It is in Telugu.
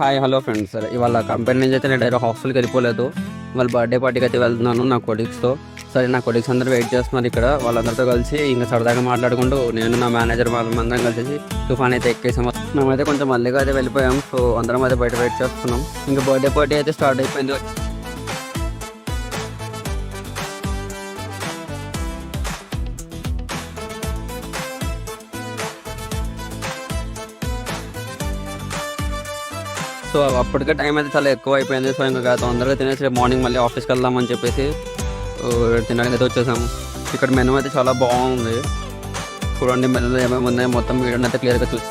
Hi hello friends. సరే ఇవాళ కంపెనీ నుంచి అయితే నేను డైరెక్ట్ హాస్టల్కి వెళ్ళిపోలేదు. వాళ్ళ బర్త్డే పార్టీకి అయితే వెళ్తున్నాను నా కొలీగ్స్తో. సరే నా కొలీగ్స్ అందరూ వెయిట్ చేస్తున్నారు ఇక్కడ. వాళ్ళందరితో కలిసి ఇంకా సరదాగా మాట్లాడుకుంటూ నేను నా మేనేజర్ అందరం కలిసి తుఫాన్ అయితే ఎక్కేసాము. మేమైతే కొంచెం మళ్ళీగా అయితే వెళ్ళిపోయాం. సో అందరం అయితే బయట వెయిట్ చేస్తున్నాం. ఇంకా బర్త్డే పార్టీ అయితే స్టార్ట్ అయిపోయింది. సో అప్పటికే టైం అయితే చాలా ఎక్కువ అయిపోయింది. సో ఇంకా తొందరగా తినేసి మార్నింగ్ మళ్ళీ ఆఫీస్కి వెళ్దామని చెప్పేసి తినడానికి అయితే వచ్చేసాము. ఇక్కడ మెనూ అయితే చాలా బాగుంది. చూడండి మెనూలో ఏమేమి ఉన్నాయో మొత్తం వీడియోని అయితే క్లియర్గా చూసి